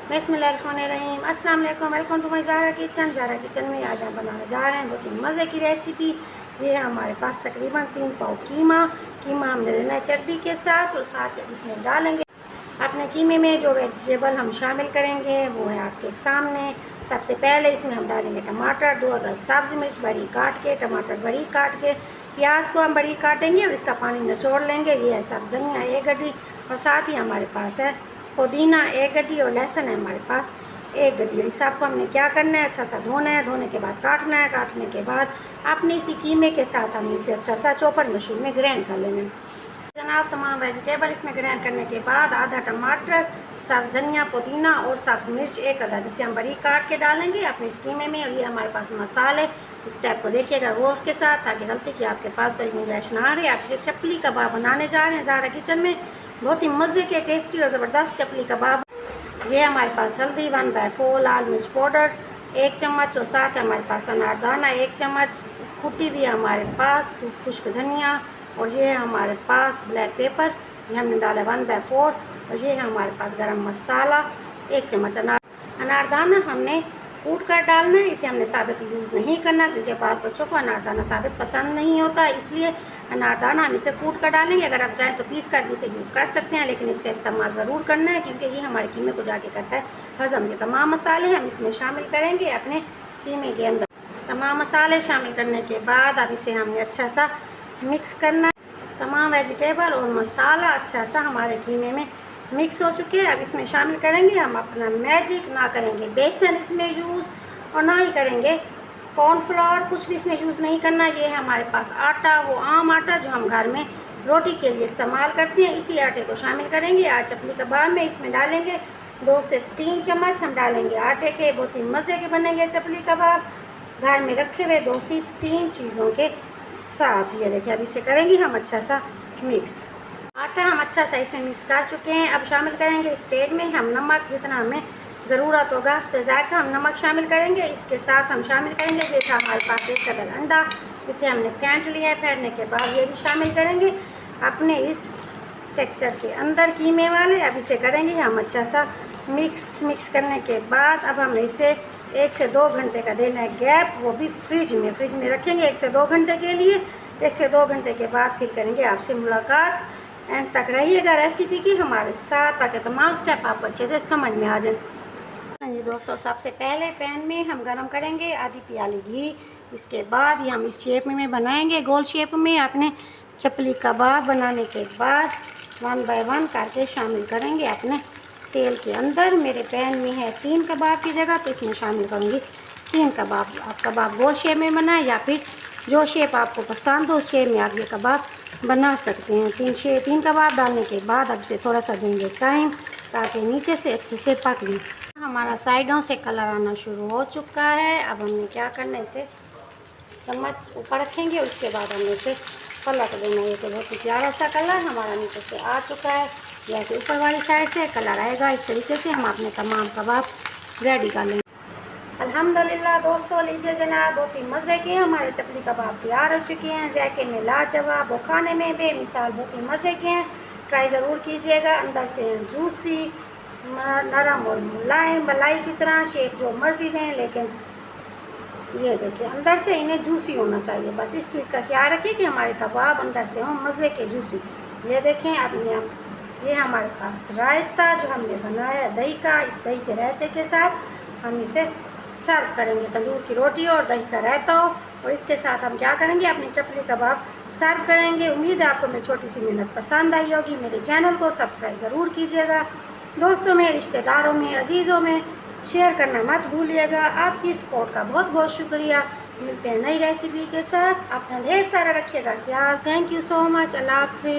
बिस्मिल्लाहिर्रहमानिर्रहीम। अस्सलाम वालेकुम, welcome to my Zara kitchen. Zara kitchen में आज हम बनाने जा रहे हैं बहुत ही मज़े की रेसिपी। ये है हमारे पास तकरीबन 3 पाव कीमा। कीमा हमने लेना है चर्बी के साथ और साथ ही इसमें डालेंगे अपने कीमे में जो वेजिटेबल हम शामिल करेंगे वो है आपके सामने। सबसे पहले इसमें हम डालेंगे टमाटर, 2 अदद सब्ज़ मिर्च बड़ी काट के, टमाटर बड़ी काट के, प्याज को हम बड़ी काटेंगे और इसका पानी निचोड़ लेंगे। ये है सब धनिया 1 गड्डी और साथ ही हमारे पास है पुदीना 1 गड्डी और लहसुन है हमारे पास 1 गड्डी। इस सबको हमने क्या करना है, अच्छा सा धोना है, धोने के बाद काटना है, काटने के बाद अपने इसी कीमे के साथ हमने इसे अच्छा सा चॉपर मशीन में ग्राइंड कर लेना है जनाब। तमाम वेजिटेबल इसमें ग्राइंड करने के बाद आधा टमाटर, सब्ज़ धनिया, पुदीना और सब्ज़ मिर्च 1 अदद इसे हम बरीक काट के डालेंगे अपने इस कीमे में। और ये हमारे पास मसाले, इस स्टेप को देखिएगा गौर के साथ ताकि गलती की आपके पास कोई गुंजाइश ना रहे। आप ये चपली कबाब बनाने जा रहे हैं ज़ारा किचन में, बहुत ही मज़े के टेस्टी और ज़बरदस्त चपली कबाब। ये हमारे पास हल्दी 1/4, लाल मिर्च पाउडर 1 चम्मच और साथ हमारे पास अनारदाना 1 चम्मच, कुटी हुई हमारे पास खुश्क धनिया और ये है हमारे पास ब्लैक पेपर, ये हमने डाला 1/4 और ये है हमारे पास गरम मसाला 1 चम्मच। अनारदाना हमने कूट कर डालना है, इसे हमने साबित यूज़ नहीं करना क्योंकि बाद बच्चों को अनारदाना साबित पसंद नहीं होता, इसलिए अनारदाना हम इसे कूट कर डालेंगे। अगर आप चाहें तो पीस कर भी इसे यूज़ कर सकते हैं, लेकिन इसका इस्तेमाल ज़रूर करना है क्योंकि ये हमारे कीमे को जाके करता है हज़म। ये तमाम मसाले हम इसमें शामिल करेंगे अपने कीमे के अंदर। तमाम मसाले शामिल करने के बाद अब इसे हमने अच्छा सा मिक्स करना है। तमाम वेजिटेबल और मसाला अच्छा सा हमारे कीमे में मिक्स हो चुके हैं। अब इसमें शामिल करेंगे हम अपना मैजिक, ना करेंगे बेसन इसमें यूज़ और ना ही करेंगे कॉर्नफ्लोर, कुछ भी इसमें यूज़ नहीं करना। ये है हमारे पास आटा, वो आम आटा जो हम घर में रोटी के लिए इस्तेमाल करते हैं, इसी आटे को शामिल करेंगे आज चपली कबाब में। इसमें डालेंगे 2 से 3 चम्मच हम डालेंगे आटे के। बहुत ही मज़े के बनेंगे चपली कबाब घर में रखे हुए 2 से 3 चीज़ों के साथ। ये देखिए अब इसे करेंगे हम अच्छा सा मिक्स। आटा हम अच्छा सा इसमें मिक्स कर चुके हैं। अब शामिल करेंगे स्टेज में हम नमक, जितना हमें ज़रूरत होगा उस पर जायका हम नमक शामिल करेंगे। इसके साथ हम शामिल करेंगे जैसा हमारे पास 1 अदद अंडा, इसे हमने फेंट लिया है, फेंटने के बाद ये भी शामिल करेंगे अपने इस टेक्सचर के अंदर कीमे वाले। अब इसे करेंगे हम अच्छा सा मिक्स करने के बाद अब हमें इसे 1 से 2 घंटे का देना है गैप, वो भी फ्रिज में रखेंगे 1 से 2 घंटे के लिए। 1 से 2 घंटे के बाद फिर करेंगे आपसे मुलाकात। एंड तक रहिएगा रेसिपी की हमारे साथ ताकि तमाम स्टेप आपको अच्छे से समझ में आ जाए। जी दोस्तों, सबसे पहले पैन में हम गरम करेंगे आधी प्याली घी। इसके बाद ये हम इस शेप में बनाएंगे, गोल शेप में। अपने चपली कबाब बनाने के बाद 1 बाय 1 करके शामिल करेंगे अपने तेल के अंदर। मेरे पैन में है 3 कबाब की जगह, तो इसमें शामिल करूँगी 3 कबाब। आप कबाब गोल शेप में बनाएं या फिर जो शेप आपको पसंद हो उस शेप में आप ये कबाब बना सकते हैं। 3 कबाब डालने के बाद अब इसे थोड़ा सा देंगे टाइम ताकि नीचे से अच्छे से पक लें। हमारा साइडों से कलर आना शुरू हो चुका है। अब हमने क्या करना है, इसे चम्मच ऊपर रखेंगे, उसके बाद हमने इसे पलट देना। ये तो बहुत ही प्यारा सा कलर हमारा नीचे से आ चुका है। जैसे ऊपर वाली साइड से कलर आएगा इस तरीके से हम अपने तमाम कबाब रेडी कर लेंगे। अल्हम्दुलिल्लाह दोस्तों, लीजिए जनाब, बहुत ही मज़े के हमारे चपली कबाब तैयार हो चुके हैं। जायके में लाजवाब और खाने में बेमिसाल बहुत ही मज़े के हैं। ट्राई ज़रूर कीजिएगा। अंदर से जूसी, नरम और मुलायम, मलाई की तरह, शेप जो मर्जी दें, लेकिन ये देखिए अंदर से इन्हें जूसी होना चाहिए। बस इस चीज़ का ख्याल रखिए कि हमारे कबाब अंदर से हों मज़े के जूसी। ये देखें अब ये हमारे पास रायता जो हमने बनाया है दही का, इस दही के रायते के साथ हम इसे सर्व करेंगे। तंदूर की रोटी और दही का रायता हो और इसके साथ हम क्या करेंगे, अपनी चपली कबाब सर्व करेंगे। उम्मीद है आपको मेरी छोटी सी मेहनत पसंद आई होगी। मेरे चैनल को सब्सक्राइब ज़रूर कीजिएगा। दोस्तों में, रिश्तेदारों में, अजीज़ों में शेयर करना मत भूलिएगा। आपकी सपोर्ट का बहुत बहुत शुक्रिया। मिलते हैं नई रेसिपी के साथ। अपना ढेर सारा रखिएगा ख्याल। Thank you so much. अल्लाह हाफ़िज़।